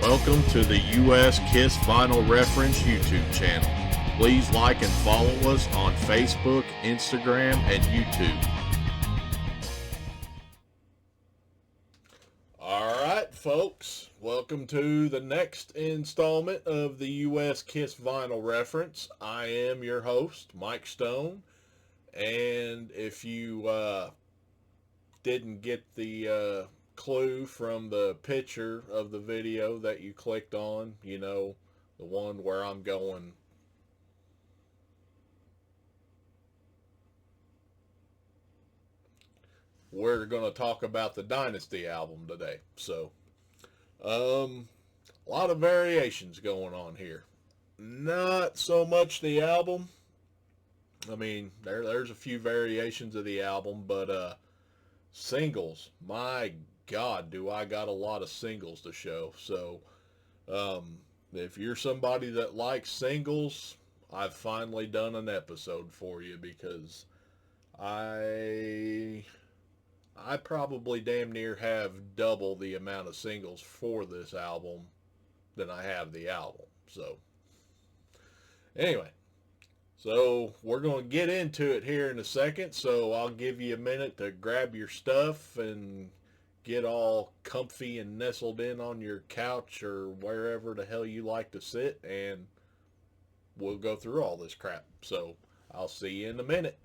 Welcome to the US Kiss Vinyl Reference YouTube channel. Please like and follow us on Facebook, Instagram, and YouTube. Alright folks, welcome to the next installment of the US Kiss Vinyl Reference. I am your host, Mike Stone, and if you didn't get the clue from the picture of the video that you clicked on, you know, the one where I'm going we're going to talk about the Dynasty album today. So a lot of variations going on here. Not so much the album. I mean, there's a few variations of the album, but singles, my God, do I got a lot of singles to show. So if you're somebody that likes singles, I've finally done an episode for you, because I probably damn near have double the amount of singles for this album than I have the album. So anyway, so we're going to get into it here in a second, so I'll give you a minute to grab your stuff and get all comfy and nestled in on your couch or wherever the hell you like to sit, and we'll go through all this crap. So I'll see you in a minute.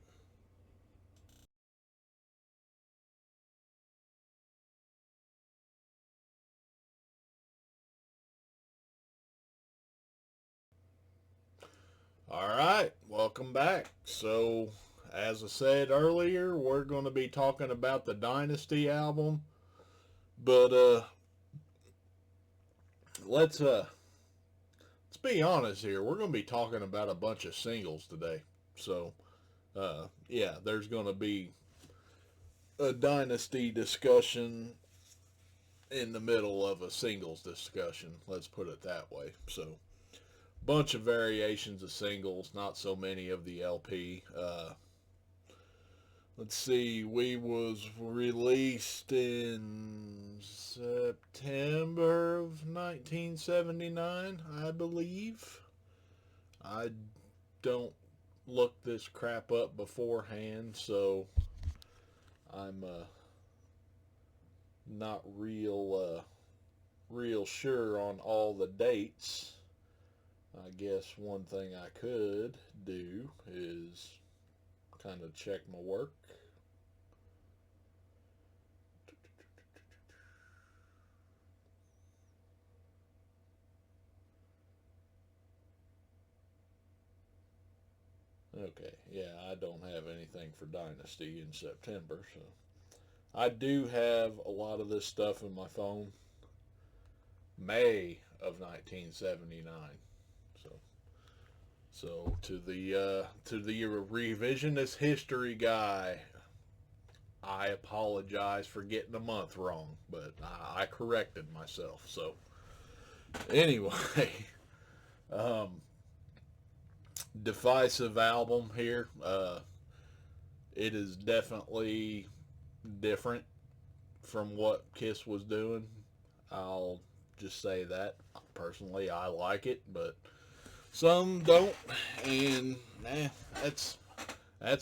Alright, welcome back. So, as I said earlier, we're going to be talking about the Dynasty album. But let's be honest here. We're going to be talking about a bunch of singles today. So, yeah, there's going to be a Dynasty discussion in the middle of a singles discussion. Let's put it that way. So, bunch of variations of singles, not so many of the LP. Let's see, we was released in September of 1979, I believe. I don't look this crap up beforehand, so I'm not real sure on all the dates. I guess one thing I could do is kind of check my work. Okay, yeah, I don't have anything for Dynasty in September, so I do have a lot of this stuff in my phone. May of 1979. So to the revisionist history guy, I apologize for getting the month wrong, but I corrected myself. So anyway, divisive album here. It is definitely different from what Kiss was doing. I'll just say that. Personally, I like it, but some don't, and that's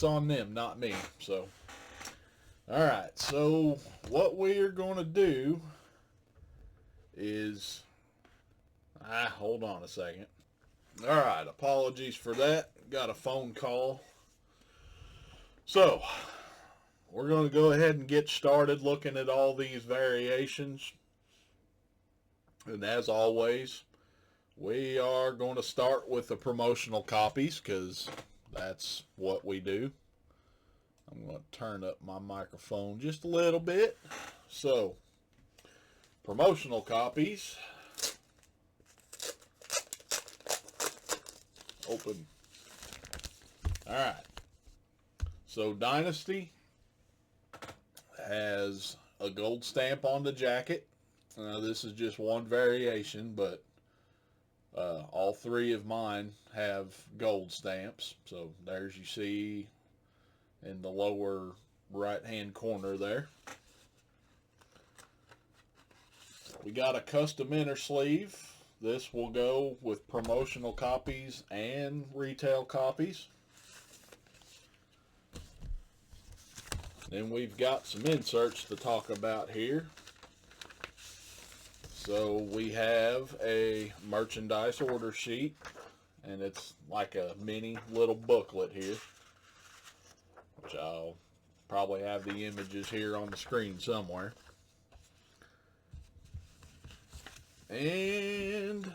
on them, not me. So, all right. So what we're going to do is, hold on a second. All right, apologies for that. Got a phone call. So we're going to go ahead and get started looking at all these variations, and as always, we are going to start with the promotional copies, because that's what we do. I'm going to turn up my microphone just a little bit. So, promotional copies. Open. Alright. So, Dynasty has a gold stamp on the jacket. This is just one variation, but all three of mine have gold stamps. So there's, you see in the lower right hand corner there. We got a custom inner sleeve. This will go with promotional copies and retail copies. Then we've got some inserts to talk about here. So we have a merchandise order sheet, and it's like a mini little booklet here, which I'll probably have the images here on the screen somewhere. And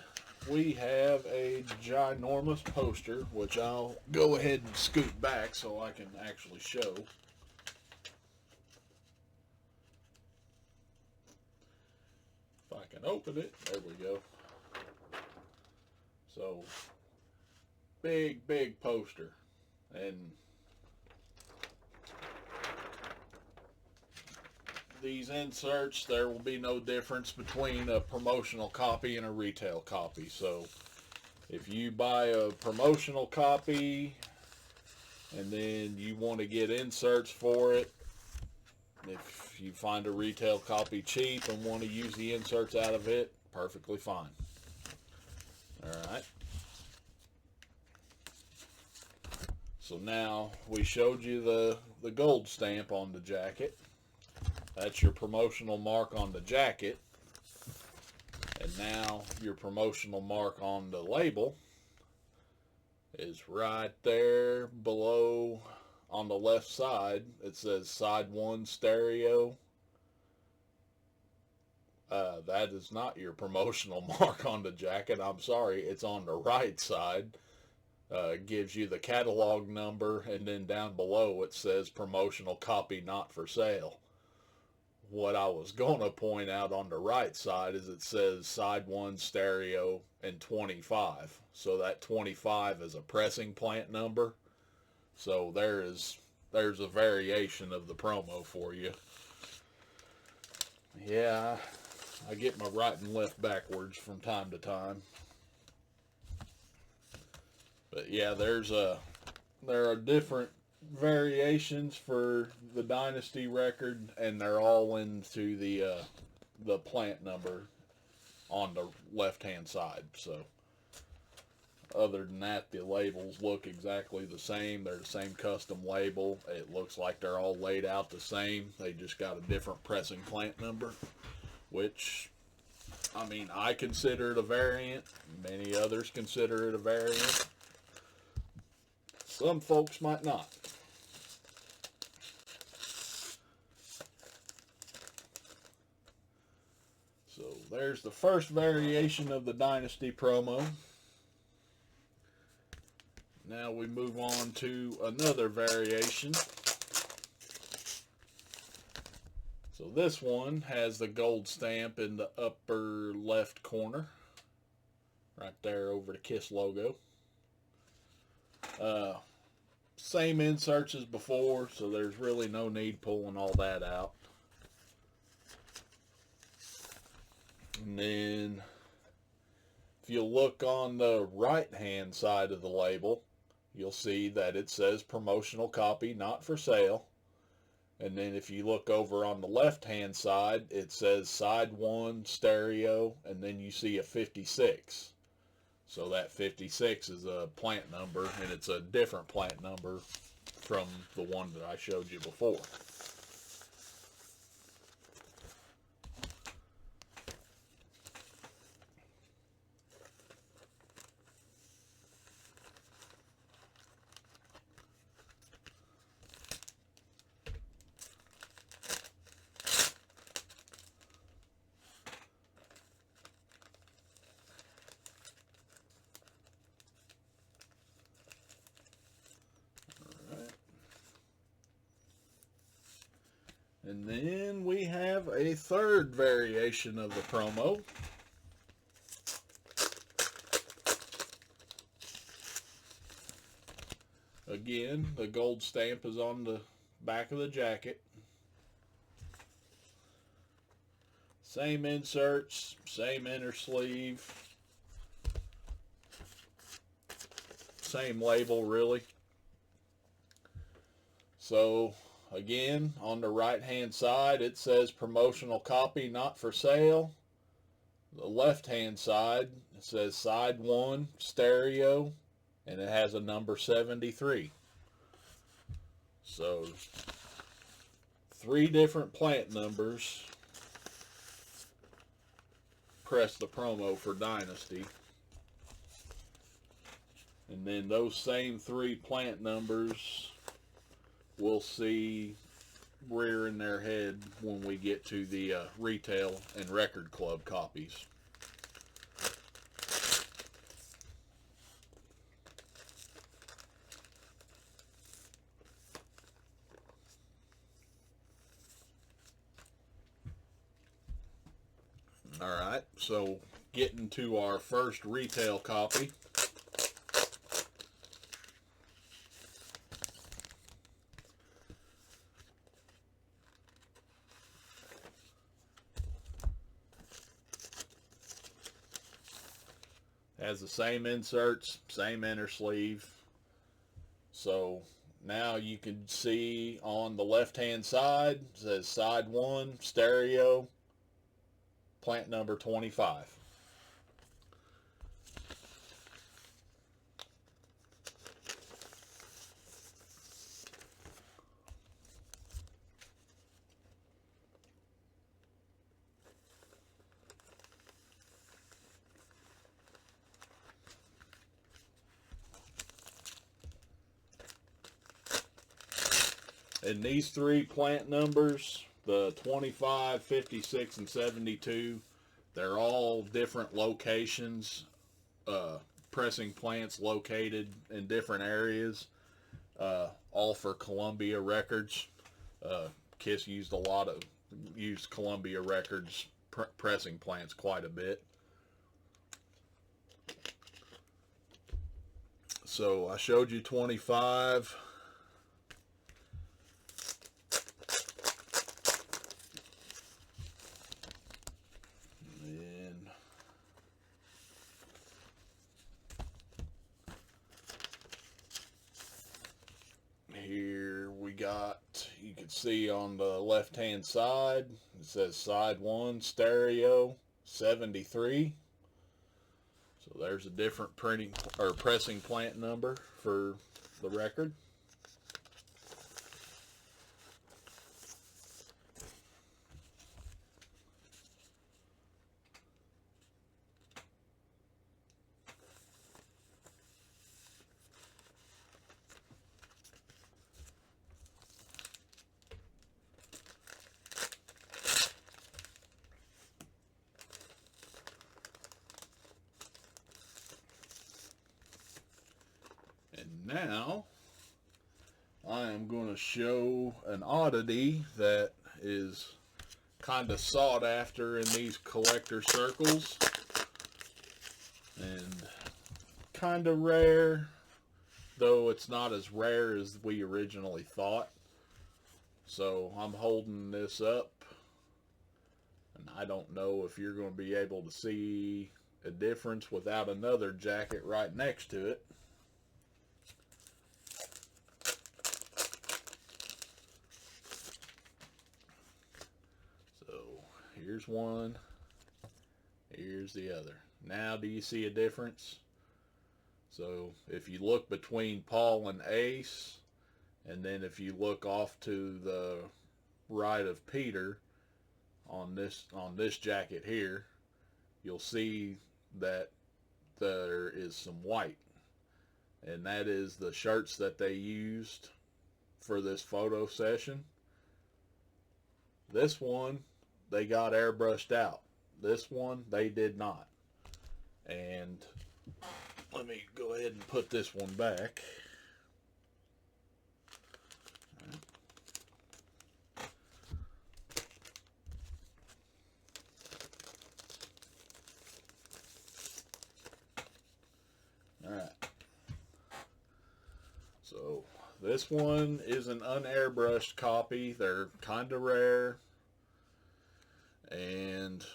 we have a ginormous poster, which I'll go ahead and scoot back so I can actually show. If I can open it, there we go. So, big poster. And these inserts, there will be no difference between a promotional copy and a retail copy. So if you buy a promotional copy and then you want to get inserts for it, if you find a retail copy cheap and want to use the inserts out of it, perfectly fine. Alright. So now we showed you the gold stamp on the jacket. That's your promotional mark on the jacket. And now your promotional mark on the label is right there below on the left side. It says side 1 stereo. That is not your promotional mark on the jacket. I'm sorry, it's on the right side. Gives you the catalog number, and then down below it says promotional copy not for sale. What I was going to point out on the right side is it says side 1 stereo and 25. So that 25 is a pressing plant number. So there's a variation of the promo for you. Yeah, I get my right and left backwards from time to time. But yeah, there are different variations for the Dynasty record, and they're all into the plant number on the left hand side. So other than that, the labels look exactly the same. They're the same custom label. It looks like they're all laid out the same. They just got a different pressing plant number, which, I mean, I consider it a variant. Many others consider it a variant. Some folks might not. So there's the first variation of the Dynasty promo. Now we move on to another variation. So this one has the gold stamp in the upper left corner, right there over the KISS logo. Same inserts as before, so there's really no need pulling all that out. And then if you look on the right hand side of the label, you'll see that it says promotional copy not for sale. And then if you look over on the left hand side, it says side 1 stereo, and then you see a 56. So that 56 is a plant number, and it's a different plant number from the one that I showed you before. And then we have a third variation of the promo. Again, the gold stamp is on the back of the jacket. Same inserts, same inner sleeve, same label really. So again, on the right hand side it says promotional copy not for sale, The left hand side, it says side 1 stereo, and it has a number 73. So 3 different plant numbers. Press the promo for Dynasty. And then those same 3 plant numbers we'll see rearing their head when we get to the retail and record club copies. Alright, so getting to our first retail copy. Has the same inserts, same inner sleeve. So now you can see on the left hand side, it says side 1 stereo, plant number 25. And these 3 plant numbers, the 25, 56, and 72, they're all different locations, pressing plants located in different areas, all for Columbia Records. Kiss used Columbia Records pressing plants quite a bit. So I showed you 25. Here we got, you can see on the left hand side, it says side 1 stereo 73. So there's a different printing or pressing plant number for the record. Now, I am going to show an oddity that is kind of sought after in these collector circles and kind of rare, though it's not as rare as we originally thought. So I'm holding this up, and I don't know if you're going to be able to see a difference without another jacket right next to it. Here's one, here's the other. Now do you see a difference? So if you look between Paul and Ace, and then if you look off to the right of Peter on this jacket here, you'll see that there is some white, and that is the shirts that they used for this photo session. This one, they got airbrushed out. This one, they did not. And let me go ahead and put this one back. Alright. So, this one is an unairbrushed copy. They're kind of rare. And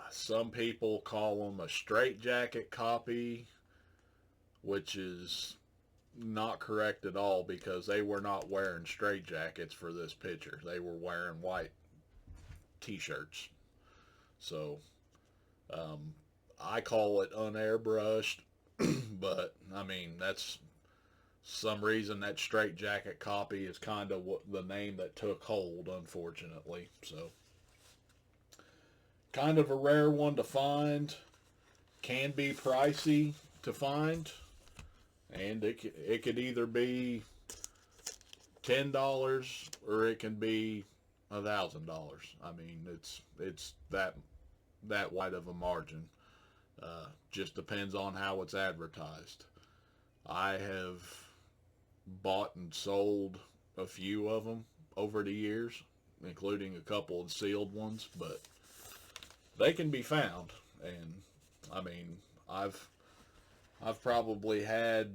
some people call them a straitjacket copy, which is not correct at all, because they were not wearing straitjackets for this picture. They were wearing white t-shirts. So I call it unairbrushed, but I mean, that's some reason that straight jacket copy is kind of what the name that took hold, unfortunately. So, kind of a rare one to find, can be pricey to find, and it could either be $10 or it can be $1,000. I mean, it's that wide of a margin. Just depends on how it's advertised. I have bought and sold a few of them over the years, including a couple of sealed ones, but they can be found. And I mean, I've probably had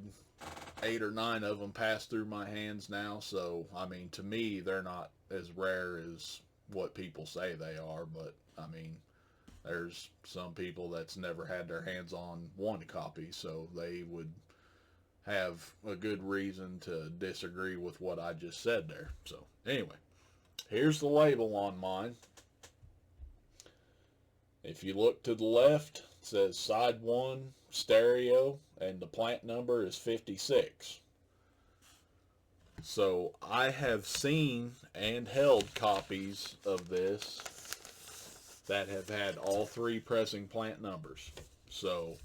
8 or 9 of them pass through my hands now. So I mean, to me, they're not as rare as what people say they are. But I mean, there's some people that's never had their hands on one copy, so they would have a good reason to disagree with what I just said there. So anyway, here's the label on mine. If you look to the left, it says side 1 stereo, and the plant number is 56. So I have seen and held copies of this that have had all 3 pressing plant numbers. So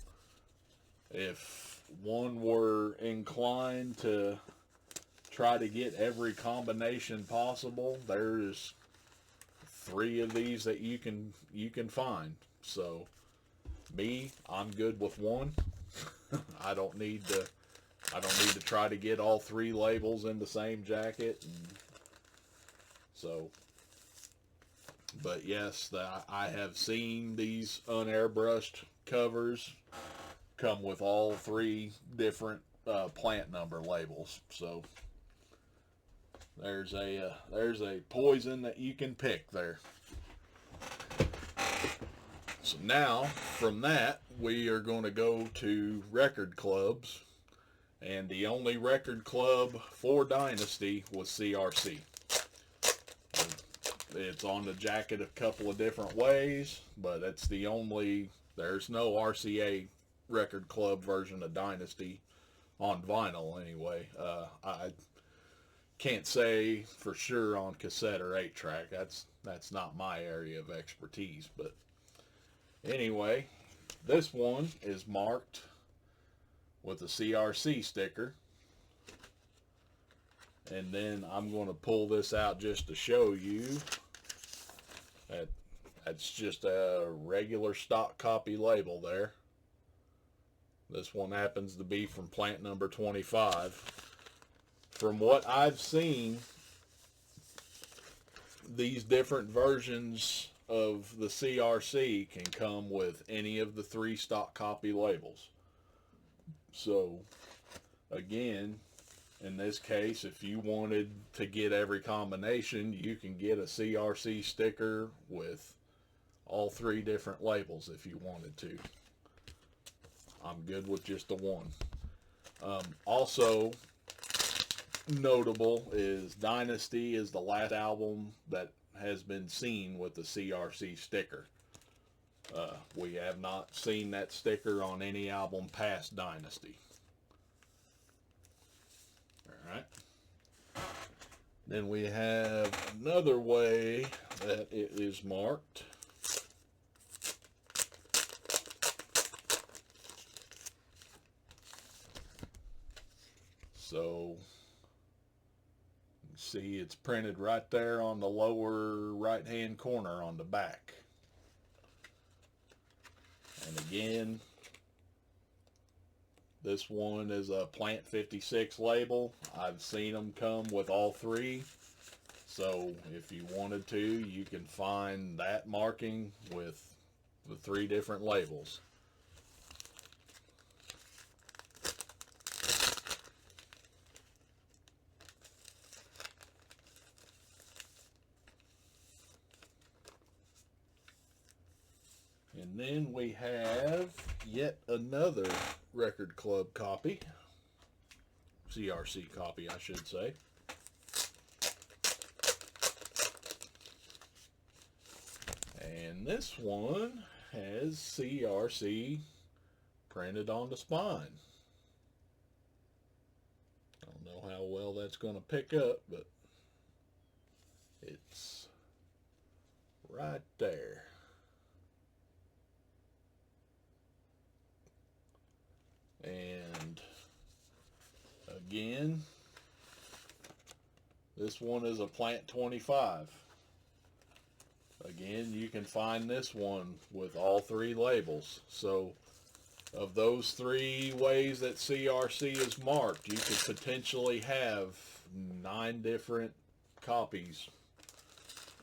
if one were inclined to try to get every combination possible, there's 3 of these that you can find. So me, I'm good with one. I don't need to try to get all 3 labels in the same jacket. And so, but yes, I have seen these unairbrushed covers come with all 3 different plant number labels. So there's a poison that you can pick there. So now from that we are going to go to record clubs, and the only record club for Dynasty was CRC. It's on the jacket a couple of different ways, but it's the only, there's no RCA record club version of Dynasty on vinyl anyway. I can't say for sure on cassette or 8-track. That's not my area of expertise, but anyway, this one is marked with a CRC sticker. And then I'm going to pull this out just to show you that that's just a regular stock copy label there. This one happens to be from plant number 25. From what I've seen, these different versions of the CRC can come with any of the 3 stock copy labels. So again, in this case, if you wanted to get every combination, you can get a CRC sticker with all 3 different labels if you wanted to. I'm good with just the one. Also notable is Dynasty is the last album that has been seen with the CRC sticker. We have not seen that sticker on any album past Dynasty. Alright. Then we have another way that it is marked. So, you see it's printed right there on the lower right hand corner on the back. And again, this one is a Plant 56 label. I've seen them come with all 3. So if you wanted to, you can find that marking with the 3 different labels. And then we have yet another record club copy. CRC copy, I should say. And this one has says CRC printed on the spine. I don't know how well that's going to pick up, but it's right there. And again, this one is a Plant 25. Again, you can find this one with all three labels. So of those three ways that CRC is marked, you could potentially have 9 different copies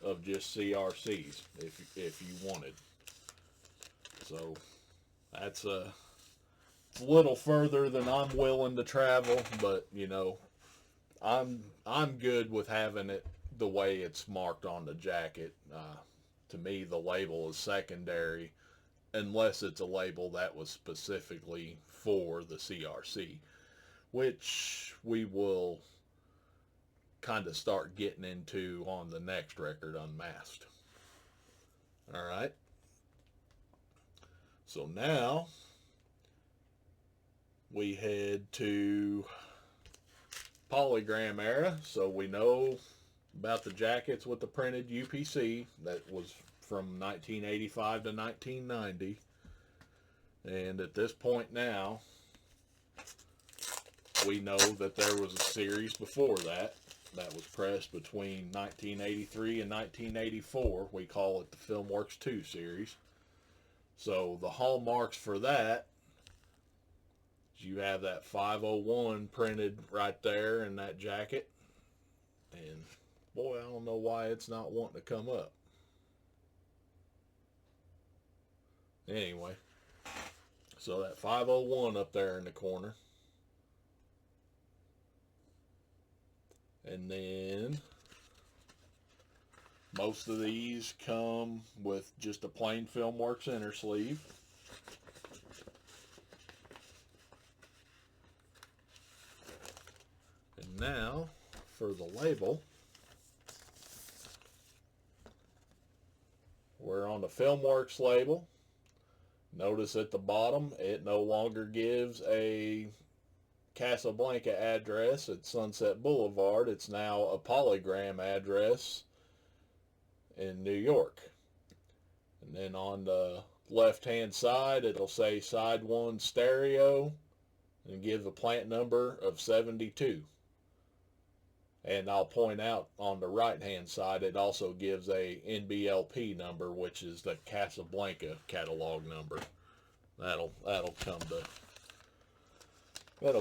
of just CRCs if you wanted. So that's it's a little further than I'm willing to travel, but you know, I'm good with having it the way it's marked on the jacket. To me, the label is secondary unless it's a label that was specifically for the CRC, which we will kind of start getting into on the next record, Unmasked. All right. So now we head to polygram era. So we know about the jackets with the printed UPC. That was from 1985 to 1990. And at this point now, we know that there was a series before that was pressed between 1983 and 1984. We call it the Filmworks 2 series. So the hallmarks for that, you have that 501 printed right there in that jacket. And boy, I don't know why it's not wanting to come up. Anyway, so that 501 up there in the corner. And then most of these come with just a plain Filmworks inner sleeve. And now for the label, we're on the Filmworks label. Notice at the bottom, it no longer gives a Casablanca address at Sunset Boulevard. It's now a polygram address in New York. And then on the left-hand side, it'll say side 1 stereo and give a plant number of 72. And I'll point out on the right-hand side, it also gives a NBLP number, which is the Casablanca catalog number. That'll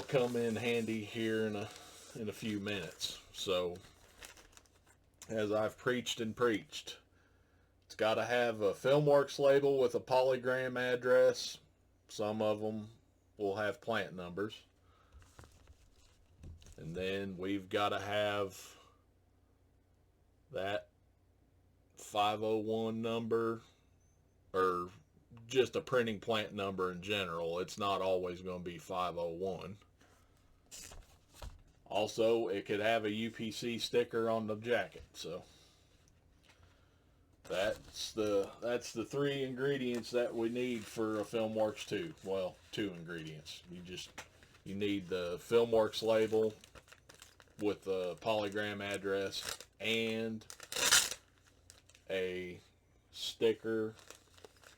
come in handy here in a few minutes. So, as I've preached and preached, it's got to have a Filmworks label with a polygram address. Some of them will have plant numbers. And then we've got to have that 501 number, or just a printing plant number in general. It's not always going to be 501. Also, it could have a UPC sticker on the jacket. So that's the 3 ingredients that we need for a Filmworks 2. Well, 2 ingredients. You need the Filmworks label with the polygram address and a sticker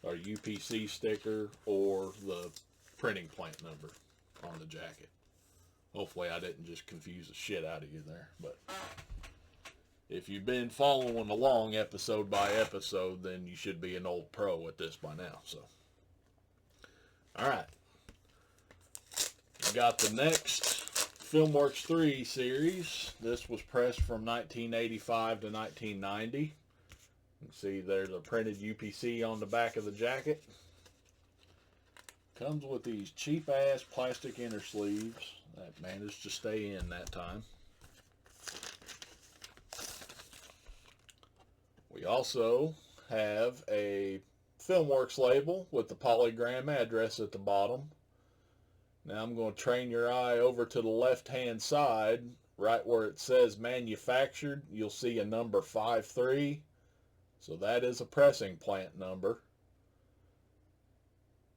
or UPC sticker or the printing plant number on the jacket. Hopefully I didn't just confuse the shit out of you there, but if you've been following along episode by episode, then you should be an old pro at this by now. So, alright, we got the next Filmworks 3 series. This was pressed from 1985 to 1990. You can see there's a printed UPC on the back of the jacket. Comes with these cheap ass plastic inner sleeves that managed to stay in that time. We also have a Filmworks label with the polygram address at the bottom. Now I'm going to train your eye over to the left-hand side, right where it says manufactured. You'll see a number 53. So that is a pressing plant number.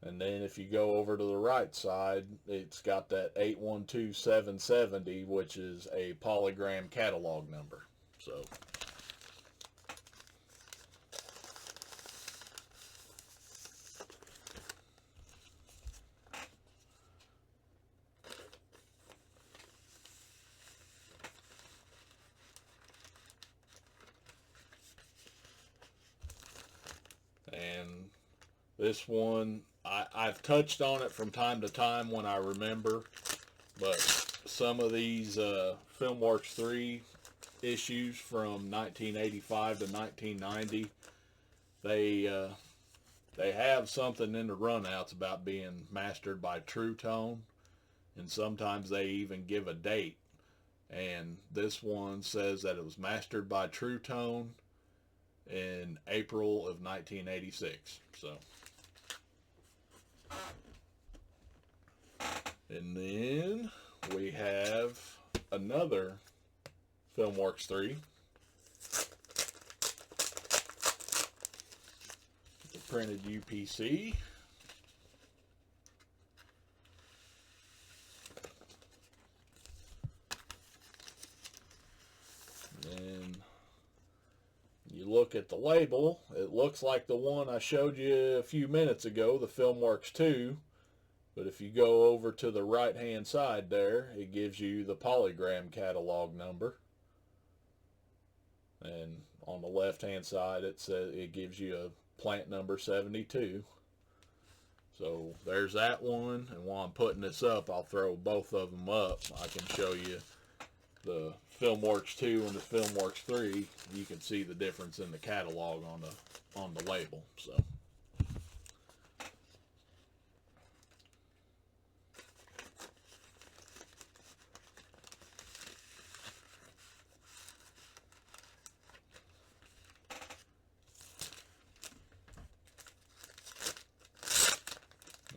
And then if you go over to the right side, it's got that 812770, which is a polygram catalog number. So and this one, I've touched on it from time to time when I remember, but some of these Filmworks 3 issues from 1985 to 1990, they have something in the runouts about being mastered by True Tone, and sometimes they even give a date. And this one says that it was mastered by True Tone in April of 1986. So, and then we have another Filmworks 3, the printed UPC. And you look at the label, it looks like the one I showed you a few minutes ago, the Filmworks 2. But if you go over to the right hand side there, it gives you the polygram catalog number. And on the left hand side, it gives you a plant number 72. So there's that one. And while I'm putting this up, I'll throw both of them up. I can show you the Filmworks 2 and the Filmworks 3. You can see the difference in the catalog on the label. So.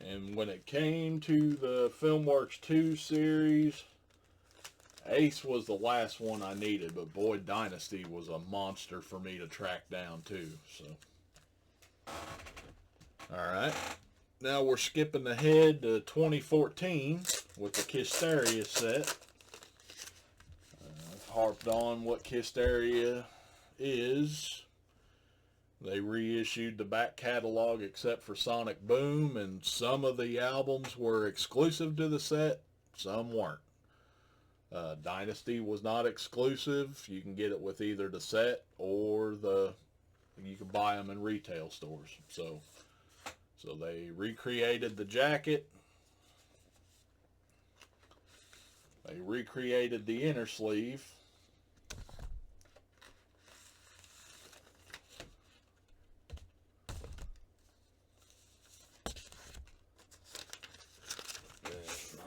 And when it came to the Filmworks 2 series, Ace was the last one I needed, but boy, Dynasty was a monster for me to track down too. So, alright, now we're skipping ahead to 2014 with the Kisteria set. I've harped on what Kisteria is. They reissued the back catalog except for Sonic Boom, and some of the albums were exclusive to the set, some weren't. Dynasty was not exclusive. You can get it with either the set or you can buy them in retail stores. So they recreated the jacket. They recreated the inner sleeve.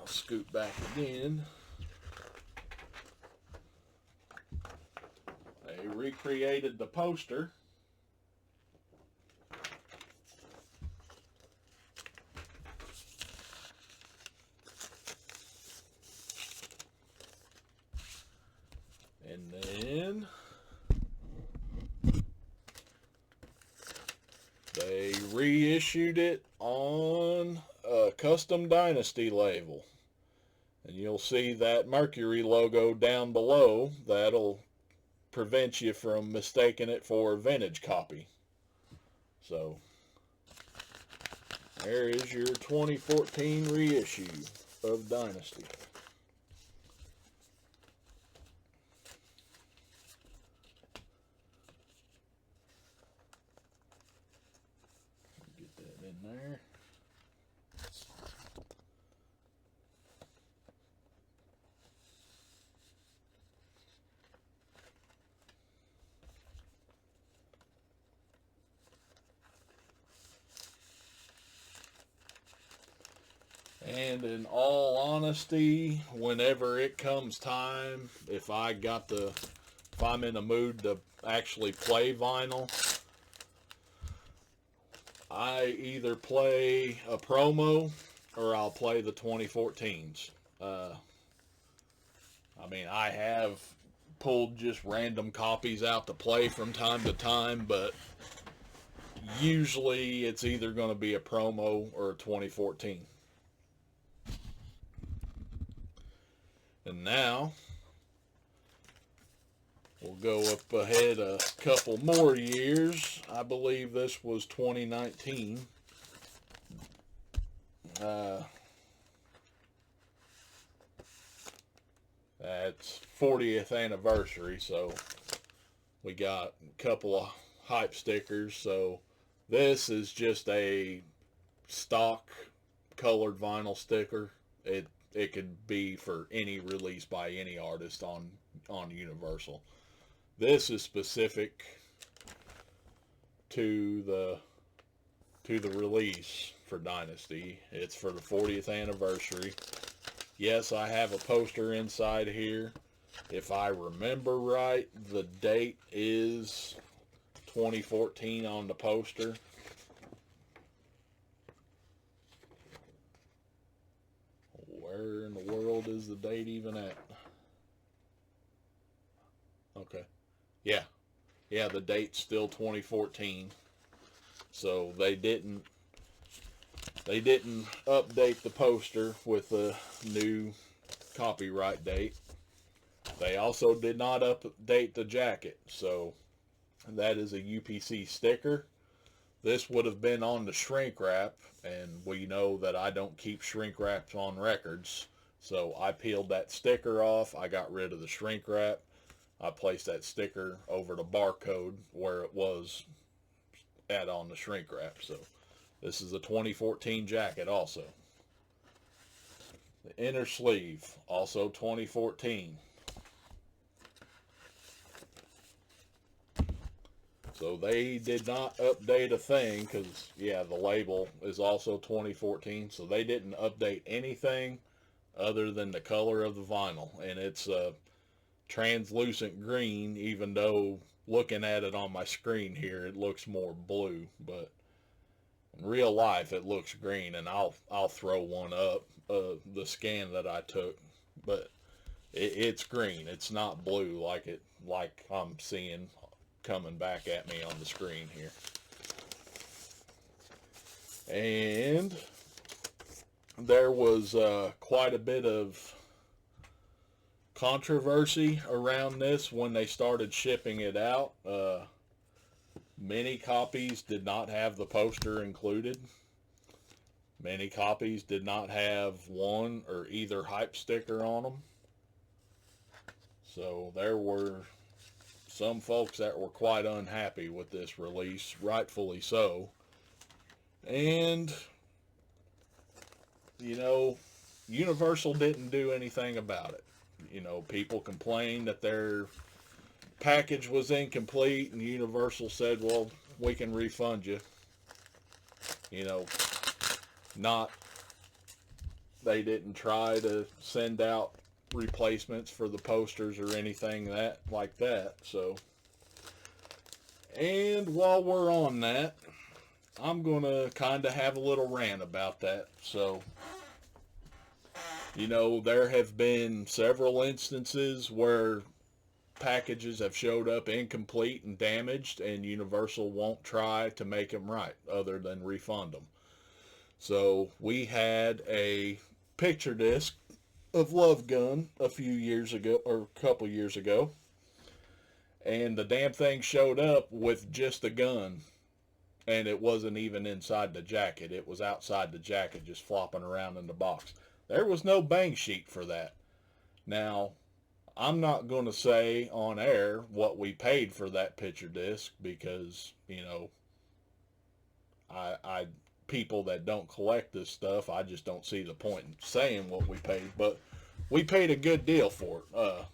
Scoot back again. They recreated the poster. And then they reissued it on a custom Dynasty label. And you'll see that Mercury logo down below. That'll prevent you from mistaking it for a vintage copy. So, there is your 2014 reissue of Dynasty. Get that in there. And in all honesty, whenever it comes time, if I'm in a mood to actually play vinyl, I either play a promo or I'll play the 2014s. I mean, I have pulled just random copies out to play from time to time, but usually it's either going to be a promo or a 2014. And now we'll go up ahead a couple more years. I believe this was 2019. That's 40th anniversary, so we got a couple of hype stickers. So this is just a stock colored vinyl sticker. It could be for any release by any artist on Universal. This is specific to the release for Dynasty. It's for the 40th anniversary. Yes, I have a poster inside here. If I remember right, the date is 2014 on the poster. Where in the world is the date even at? Okay. Yeah. Yeah, the date's still 2014. So they didn't update the poster with a new copyright date. They also did not update the jacket. So that is a UPC sticker. This would have been on the shrink wrap, and we know that I don't keep shrink wraps on records. So I peeled that sticker off. I got rid of the shrink wrap. I placed that sticker over the barcode where it was at on the shrink wrap. So this is a 2014 jacket also. The inner sleeve, also 2014. So they did not update a thing because, yeah, the label is also 2014. So they didn't update anything other than the color of the vinyl. And it's a translucent green, even though looking at it on my screen here, it looks more blue. But in real life, it looks green, and I'll throw one up, the scan that I took. But it's green. It's not blue like I'm seeing coming back at me on the screen here. And there was quite a bit of controversy around this when they started shipping it out. Many copies did not have the poster included. Many copies did not have one or either hype sticker on them. So there were some folks that were quite unhappy with this release, rightfully so. And, you know, Universal didn't do anything about it. You know, people complained that their package was incomplete, and Universal said, well, we can refund you. You know, they didn't try to send out replacements for the posters or anything like that. So, and while we're on that, I'm gonna kind of have a little rant about that. So, you know, there have been several instances where packages have showed up incomplete and damaged, and Universal won't try to make them right other than refund them. So we had a picture disc of Love Gun a few years ago, or a couple years ago, and the damn thing showed up with just a gun, and it wasn't even inside the jacket. It was outside the jacket, just flopping around in the box. There was no bang sheet for that. Now, I'm not going to say on air what we paid for that picture disc because, you know, I people that don't collect this stuff, I just don't see the point in saying what we paid. But we paid a good deal for it.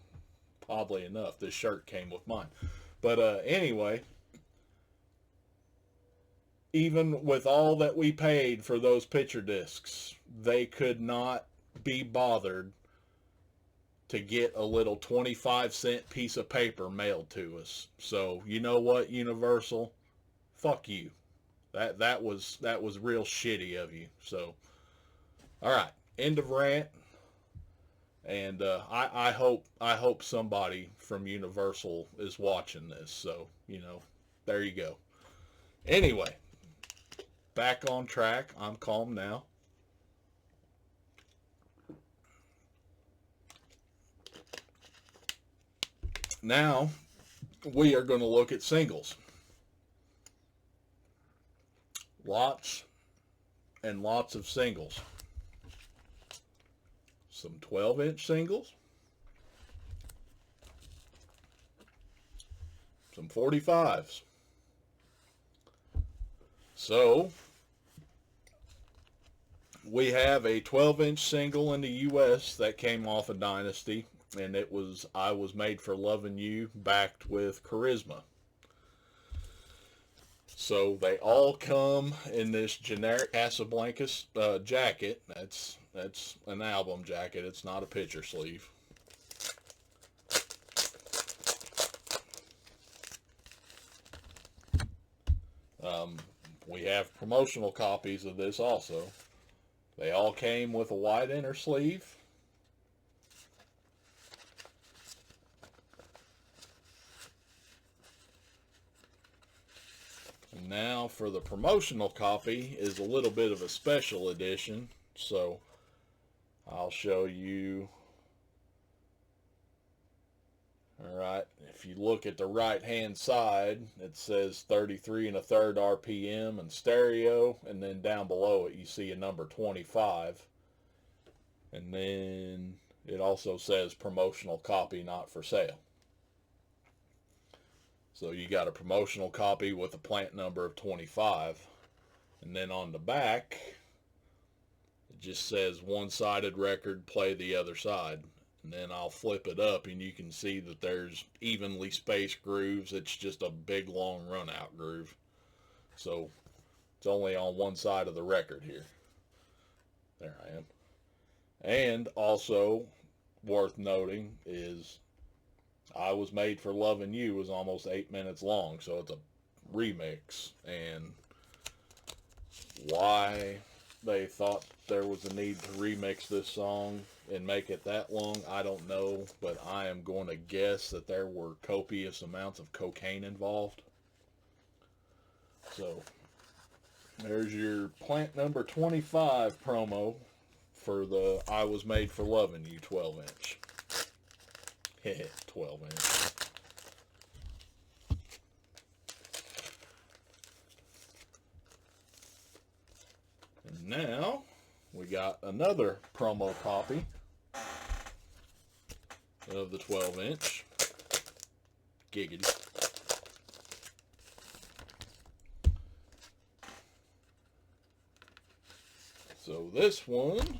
Oddly enough, this shirt came with mine. But anyway, even with all that we paid for those picture discs, they could not be bothered to get a little 25-cent piece of paper mailed to us. So, you know what, Universal? Fuck you. That was real shitty of you. So, all right, end of rant. And I hope somebody from Universal is watching this. So, you know, there you go. Anyway, back on track. I'm calm now. Now, we are going to look at singles. Lots and lots of singles. Some 12-inch singles. Some 45s. So, we have a 12-inch single in the U.S. that came off of Dynasty, and it was I Was Made for Loving You, backed with Charisma. So they all come in this generic Casablanca jacket. That's an album jacket. It's not a picture sleeve. We have promotional copies of this also. They all came with a white inner sleeve. And now for the promotional copy is a little bit of a special edition. So I'll show you. Alright, if you look at the right hand side, it says 33 1/3 RPM and stereo, and then down below it you see a number 25, and then it also says promotional copy not for sale. So you got a promotional copy with a plant number of 25, and then on the back it just says one-sided record, play the other side. And then I'll flip it up and you can see that there's evenly spaced grooves. It's just a big long run out groove. So it's only on one side of the record here. There I am. And also worth noting is I Was Made for Loving You was almost 8 minutes long. So it's a remix. And why they thought there was a need to remix this song and make it that long, I don't know, but I am going to guess that there were copious amounts of cocaine involved. So there's your plant number 25 promo for the I Was Made for Loving You 12-inch. 12-inch. And now we got another promo copy of the 12-inch. Giggity. So this one,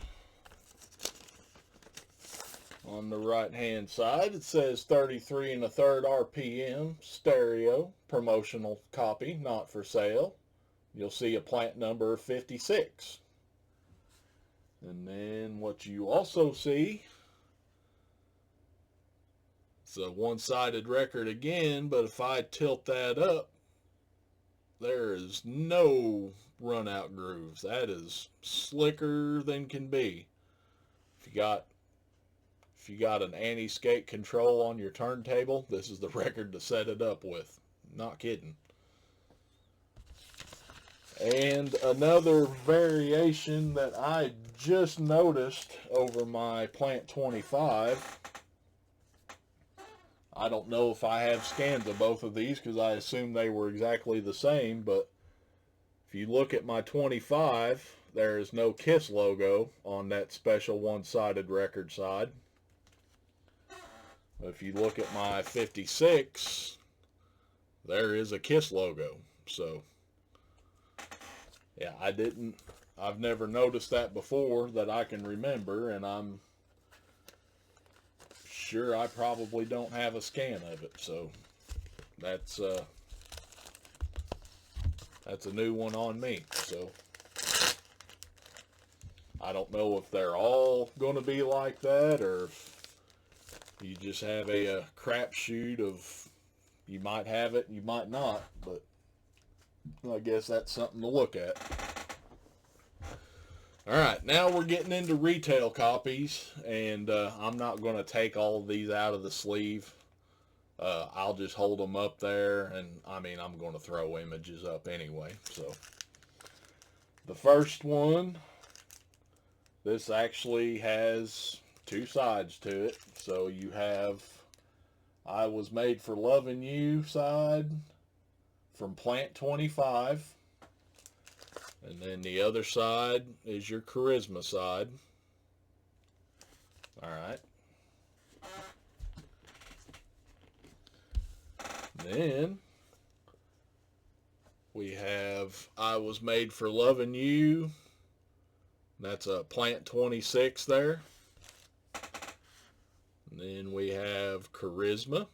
on the right hand side, it says 33 1/3 RPM, stereo, promotional copy, not for sale. You'll see a plant number 56. And then what you also see, it's a one-sided record again, but if I tilt that up, there is no run out grooves. That is slicker than can be. If you got an anti-skate control on your turntable, this is the record to set it up with. Not kidding. And another variation that I just noticed over my Plant 25, I don't know if I have scans of both of these because I assume they were exactly the same, but if you look at my 25, there is no KISS logo on that special one-sided record side. If you look at my 56, there is a KISS logo. So yeah, I've never noticed that before that I can remember, and I'm sure I probably don't have a scan of it. So that's a new one on me. So I don't know if they're all going to be like that, or if you just have a crapshoot of you might have it and you might not, but I guess that's something to look at. Alright, now we're getting into retail copies, and I'm not going to take all of these out of the sleeve. I'll just hold them up there, and I mean, I'm going to throw images up anyway. So The first one, this actually has two sides to it. So you have I Was Made for Loving You side from Plant 25. And then the other side is your Charisma side. Alright. Then we have I Was Made for Loving You. That's a Plant 26 there. And then we have Charisma.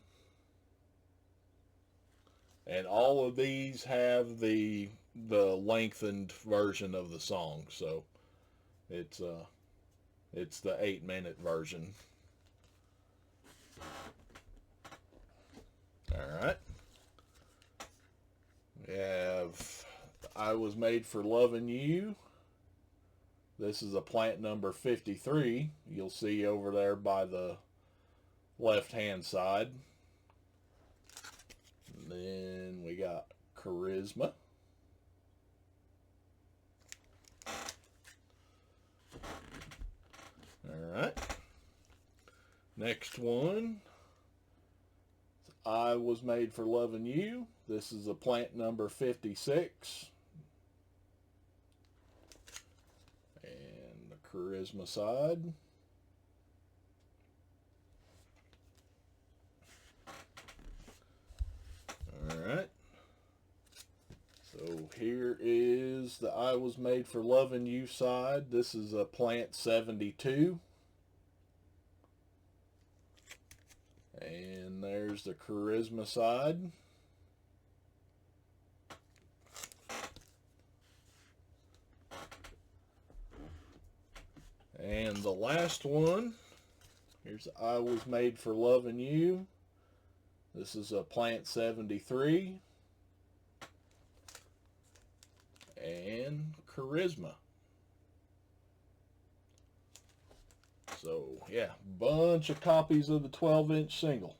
And all of these have the lengthened version of the song, so it's the 8-minute version. All right. We have I Was Made for Loving You. This is a plant number 53. You'll see over there by the left-hand side. And then we got Charisma. Alright. Next one. I Was Made for Loving You. This is a plant number 56. And the Charisma side. Alright. So here is the I Was Made for Loving You side. This is a plant 72. And there's the Charisma side. And the last one, here's the I Was Made for Loving You. This is a plant 73. And Charisma. So, yeah, bunch of copies of the 12-inch single.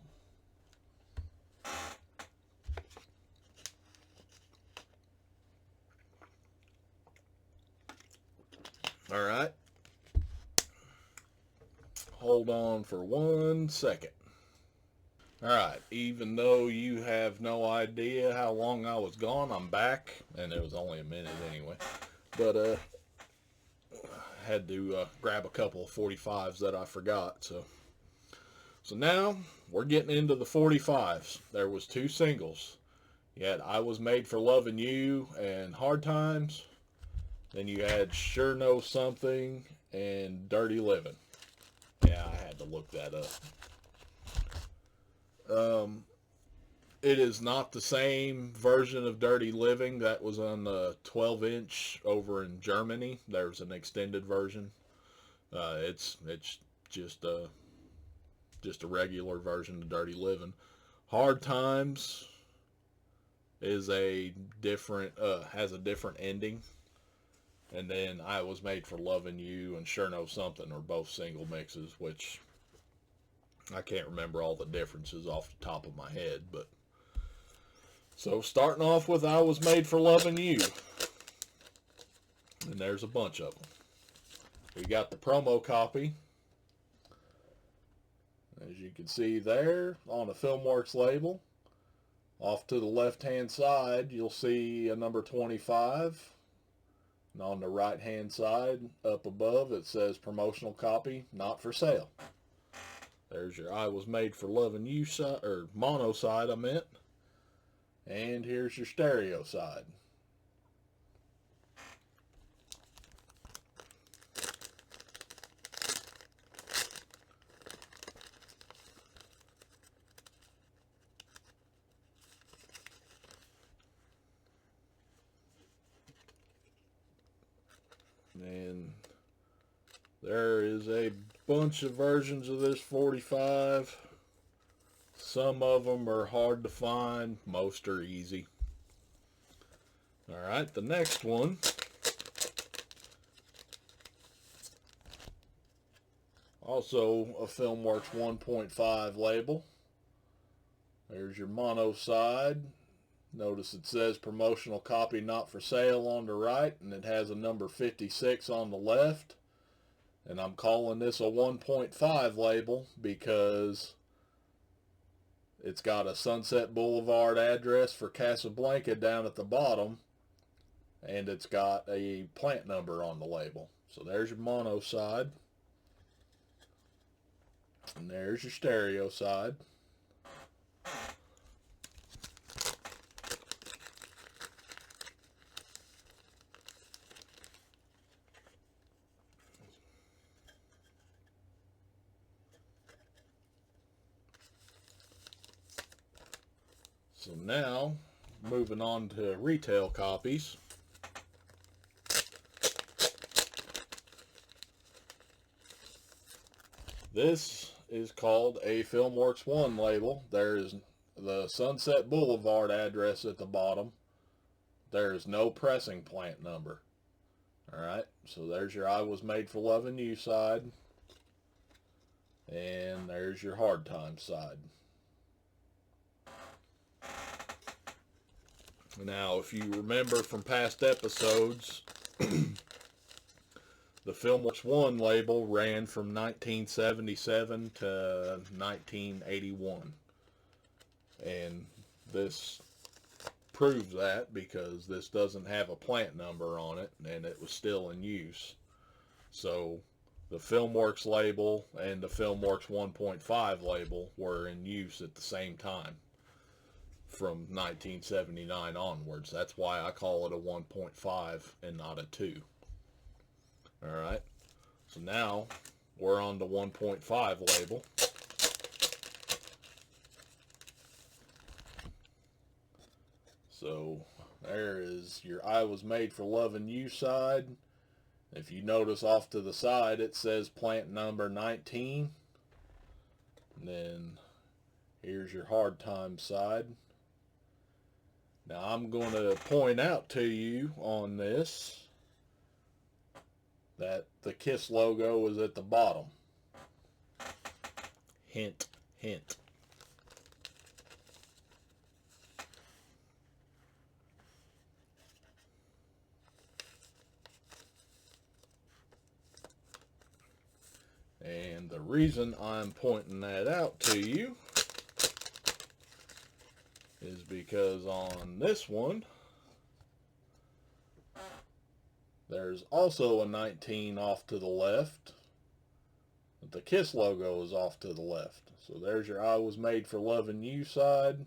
All right. Hold on for 1 second. All right, even though you have no idea how long I was gone, I'm back, and it was only a minute anyway. But I had to grab a couple of 45s that I forgot. So now we're getting into the 45s. There was 2 singles. You had I Was Made for Loving You and Hard Times. Then you had Sure Know Something and Dirty Living. Yeah, I had to look that up. It is not the same version of Dirty Living that was on the 12-inch over in Germany. There's an extended version. It's just a regular version of Dirty Living. Hard Times is a different has a different ending. And then I Was Made for Loving You and Sure Know Something are both single mixes, which I can't remember all the differences off the top of my head, but so starting off with I Was Made for Loving You. And there's a bunch of them. We got the promo copy. As you can see there on a Filmworks label. Off to the left-hand side, you'll see a number 25. And on the right-hand side, up above, it says promotional copy, not for sale. There's your I Was Made for Loving You side, or mono side, I meant. And here's your stereo side. And there is a bunch of versions of this 45. Some of them are hard to find. Most are easy. Alright, the next one. Also a Filmworks 1.5 label. There's your mono side. Notice it says promotional copy not for sale on the right, and it has a number 56 on the left. And I'm calling this a 1.5 label because it's got a Sunset Boulevard address for Casablanca down at the bottom, and it's got a plant number on the label. So there's your mono side, and there's your stereo side. So now, moving on to retail copies. This is called a Filmworks 1 label. There's the Sunset Boulevard address at the bottom. There's no pressing plant number. Alright, so there's your I Was Made for Loving You side. And there's your Hard Time side. Now, if you remember from past episodes, the Filmworks 1 label ran from 1977 to 1981. And this proves that because this doesn't have a plant number on it, and it was still in use. So the Filmworks label and the Filmworks 1.5 label were in use at the same time from 1979 onwards. That's why I call it a 1.5 and not a 2. Alright, so now we're on the 1.5 label. So there is your I Was Made for Loving You side. If you notice off to the side, it says plant number 19. And then here's your Hard Time side. Now I'm going to point out to you on this that the KISS logo is at the bottom. Hint, hint. And the reason I'm pointing that out to you is because on this one, there's also a 19 off to the left, but the KISS logo is off to the left. So there's your I Was Made for Loving You side,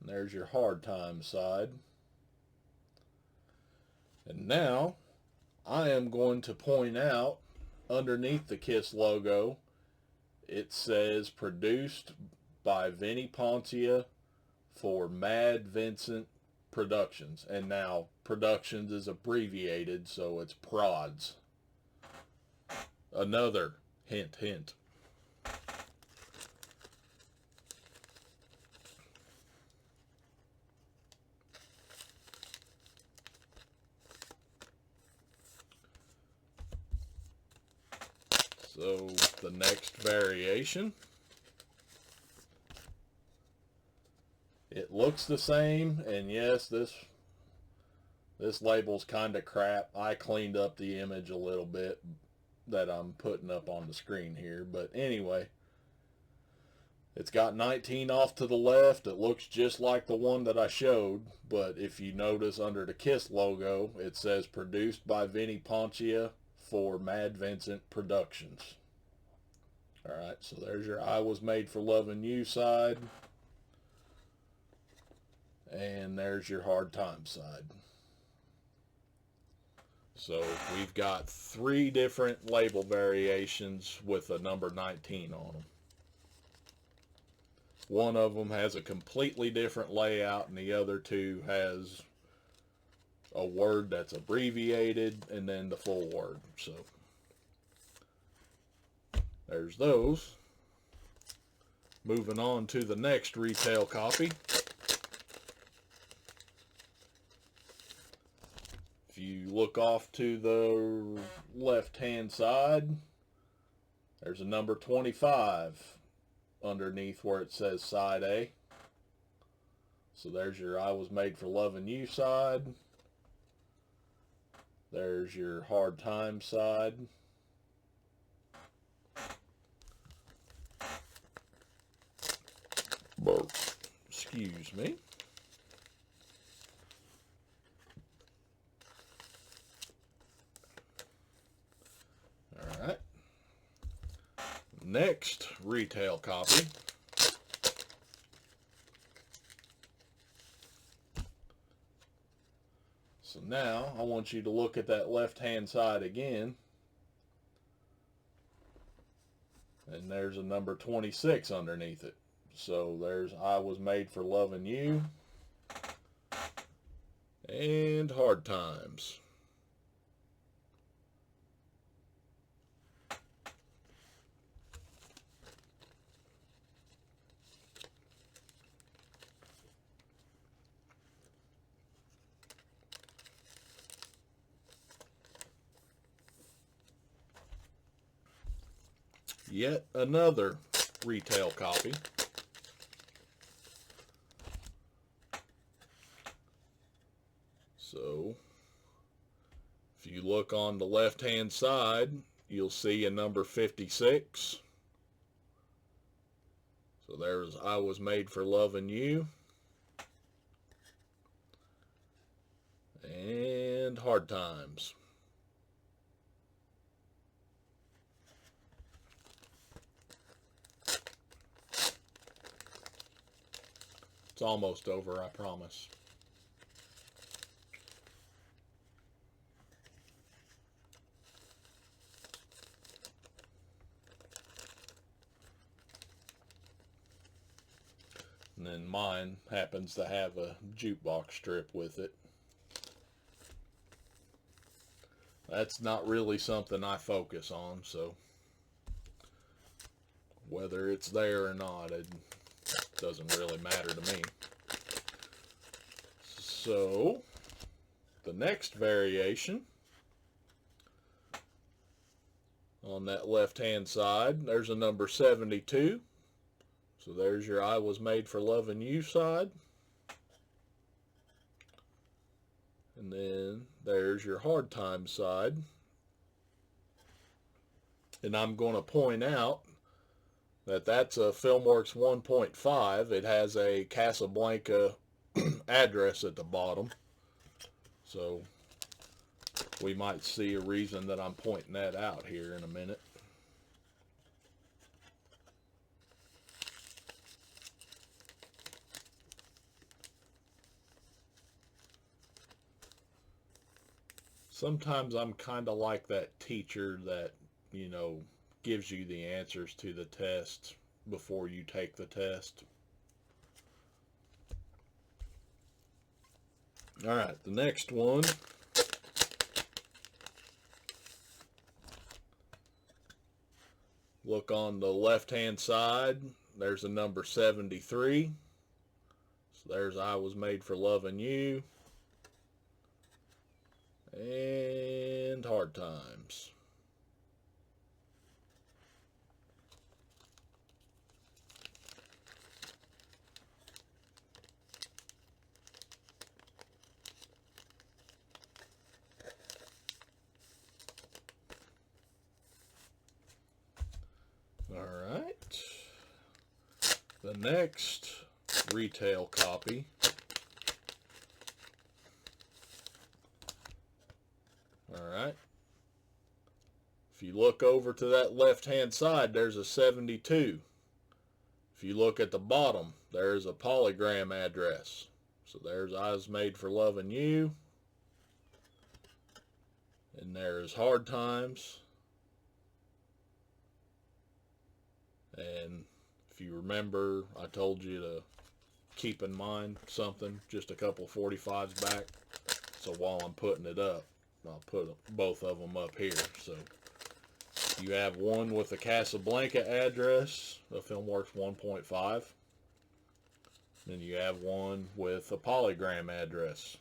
and there's your Hard Time side. And now, I am going to point out, underneath the KISS logo, it says produced by Vinnie Poncia for Mad Vincent Productions. And now, Productions is abbreviated, so it's PRODS. Another hint, hint. So the next variation, it looks the same, and yes, this label's kind of crap. I cleaned up the image a little bit that I'm putting up on the screen here, but anyway, it's got 19 off to the left. It looks just like the one that I showed, but if you notice under the KISS logo, it says produced by Vinnie Poncia for Mad Vincent Productions. Alright, so there's your I Was Made for Loving You side. And there's your Hard Time side. So we've got 3 different label variations with a number 19 on them. One of them has a completely different layout, and the other 2 has a word that's abbreviated and then the full word. So there's those. Moving on to the next retail copy. If you look off to the left hand side, there's a number 25 underneath where it says side A. So there's your I Was Made for Loving You side. There's your Hard Times side. Excuse me. All right. Next retail copy. So now I want you to look at that left-hand side again. And there's a number 26 underneath it. So there's I Was Made for Loving You and Hard Times. Yet another retail copy. So if you look on the left hand side, you'll see a number 56. So there's I Was Made for Loving You and Hard Times. It's almost over, I promise. And then mine happens to have a jukebox strip with it. That's not really something I focus on, so whether it's there or not, it doesn't really matter to me. So the next variation on that left hand side, there's a number 72. So there's your I Was Made for Loving You side. And then there's your Hard Times side. And I'm going to point out that that's a Filmworks 1.5. It has a Casablanca address at the bottom. So we might see a reason that I'm pointing that out here in a minute. Sometimes I'm kind of like that teacher that, you know, gives you the answers to the test before you take the test. All right, the next one. Look on the left-hand side. There's a number 73. So there's I Was Made for Loving You and Hard Times. All right. The next retail copy. All right. If you look over to that left-hand side, there's a 72. If you look at the bottom, there's a polygram address. So there's I Was Made for Loving You. And there's Hard Times. And if you remember, I told you to keep in mind something just a couple 45s back. So while I'm putting it up, I'll put both of them up here. So you have one with a Casablanca address, a Filmworks 1.5. Then you have one with a polygram address,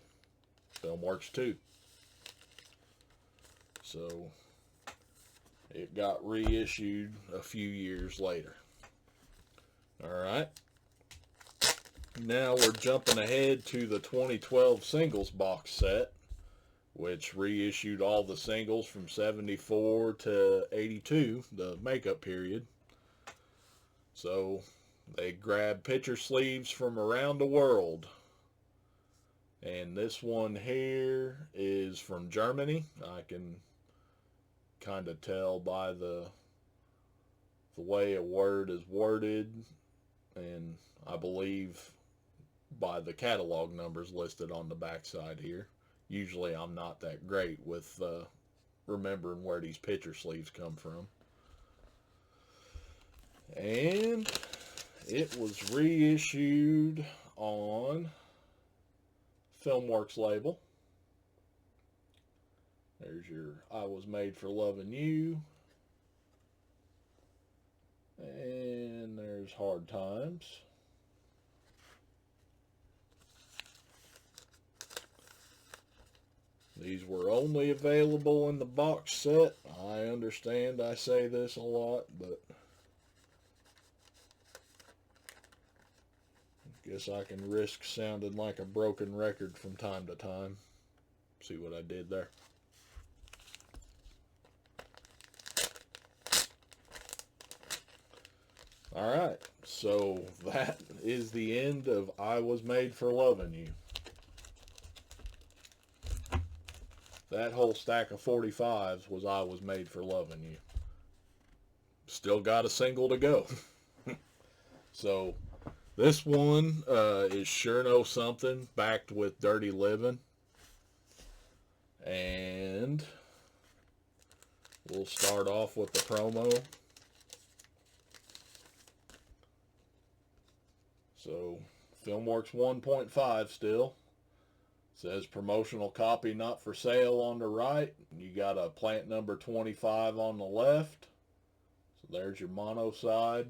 Filmworks 2. So it got reissued a few years later. All right. Now we're jumping ahead to the 2012 singles box set, which reissued all the singles from 74 to 82, the makeup period. So they grabbed picture sleeves from around the world. And this one here is from Germany. I can kind of tell by the way a word is worded, and I believe by the catalog numbers listed on the backside here. Usually I'm not that great with remembering where these picture sleeves come from. And it was reissued on Filmworks label. There's your I Was Made for Loving You. And there's Hard Times. These were only available in the box set. I understand I say this a lot, but I guess I can risk sounding like a broken record from time to time. See what I did there? Alright, so that is the end of I Was Made for Loving You. That whole stack of 45s was I Was Made for Loving You. Still got a single to go. So this one is Sure Know Something, backed with Dirty Livin'. And we'll start off with the promo. So Filmworks 1.5 still. Says promotional copy not for sale on the right. You got a plant number 25 on the left. So there's your mono side.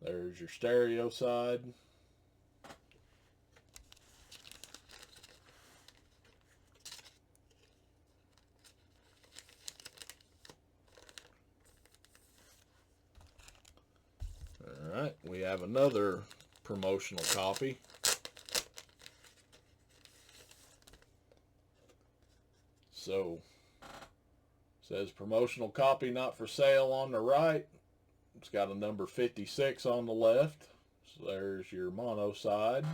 There's your stereo side. Alright, we have another promotional copy. So, says promotional copy not for sale on the right. It's got a number 56 on the left. So there's your mono side.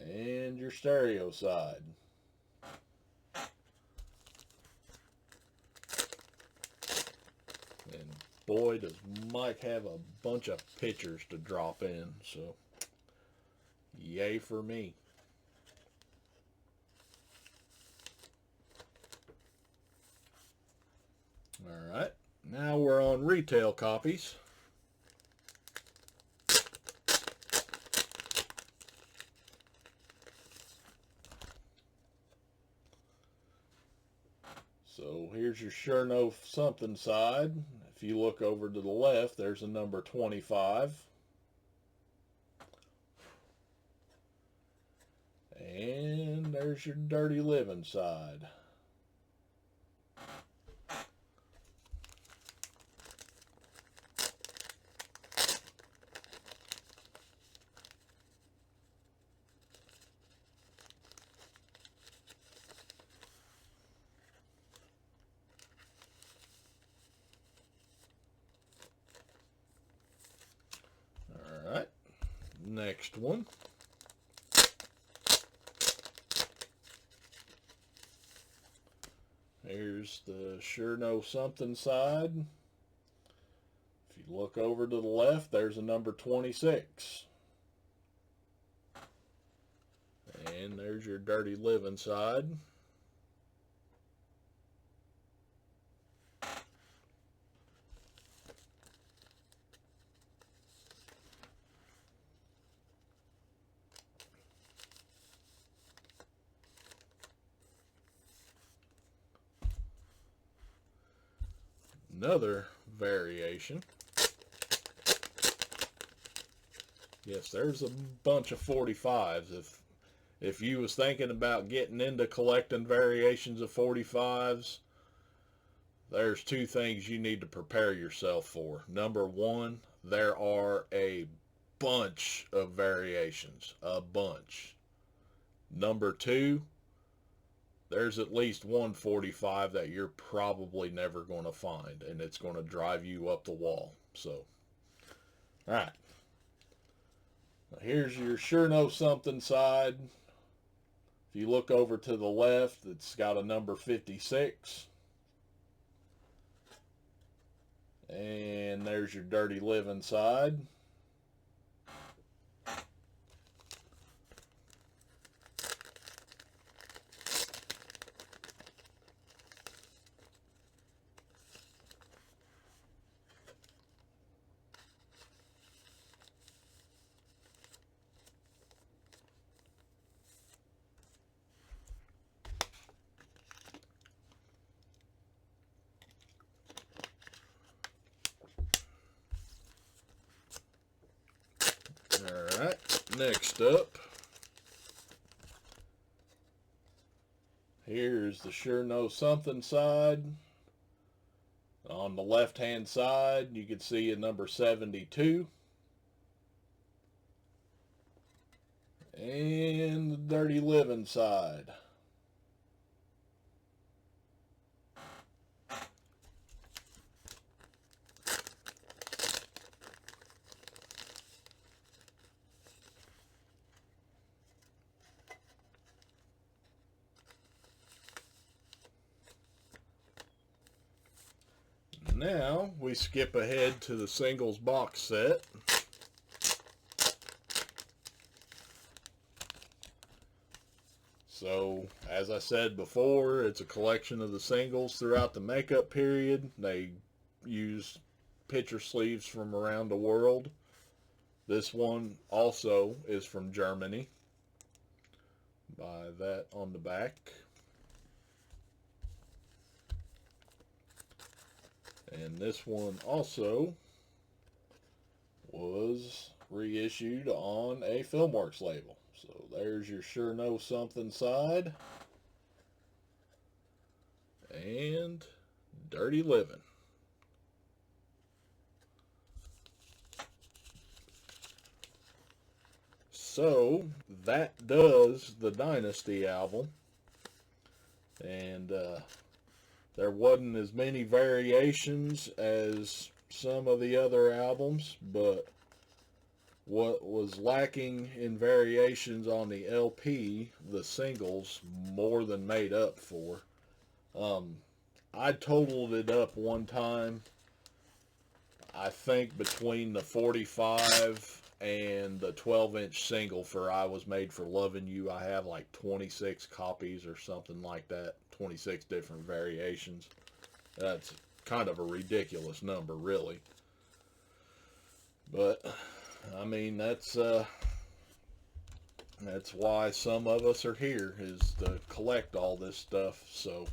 And your stereo side. And boy, does Mike have a bunch of pictures to drop in. So, yay for me. Alright, now we're on retail copies. So here's your Sure Know Something side. If you look over to the left, there's a number 25. And there's your Dirty Living side. Alright, next one. Here's the Sure Know Something side. If you look over to the left, there's a number 26. And there's your Dirty Living side. Another variation. Yes, there's a bunch of 45s. If you was thinking about getting into collecting variations of 45s, there's two things you need to prepare yourself for. Number one, there are a bunch of variations. A bunch. Number 2, there's at least 145 that you're probably never going to find, and it's going to drive you up the wall. So, alright. Here's your Sure Know Something side. If you look over to the left, it's got a number 56. And there's your Dirty Living side. Alright, next up, here's the Sure Know Something side. On the left hand side, you can see a number 72. And the Dirty Living side. Now we skip ahead to the singles box set. So, as I said before, it's a collection of the singles throughout the makeup period. They use picture sleeves from around the world. This one also is from Germany. By that on the back. And this one also was reissued on a Filmworks label. So there's your Sure Know Something side. And Dirty Living. So that does the Dynasty album. And there wasn't as many variations as some of the other albums, but what was lacking in variations on the LP, the singles, more than made up for. I totaled it up one time, I think between the 45 and the 12-inch single for I Was Made for Loving You, I have like 26 copies or something like that. 26 different variations. That's kind of a ridiculous number, really. But I mean, that's why some of us are here, is to collect all this stuff. So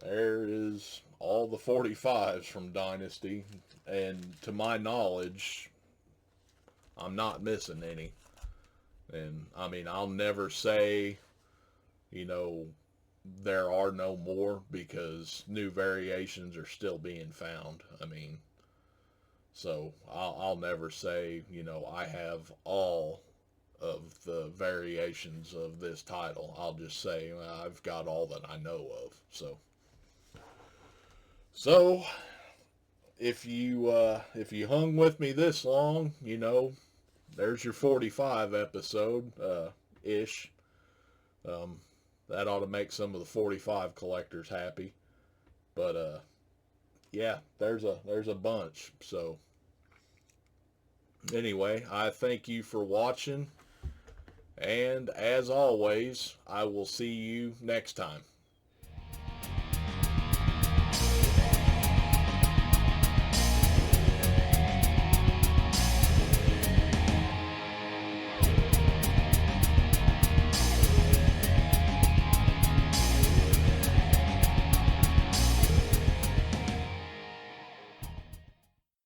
there is all the 45s from Dynasty, and to my knowledge, I'm not missing any. And I mean, I'll never say, you know, there are no more, because new variations are still being found. I mean, so I'll never say, you know, I have all of the variations of this title. I'll just say, well, I've got all that I know of. So if you hung with me this long, you know, there's your 45 episode ish. That ought to make some of the 45 collectors happy. But yeah, there's a bunch. So anyway, I thank you for watching, and as always, I will see you next time.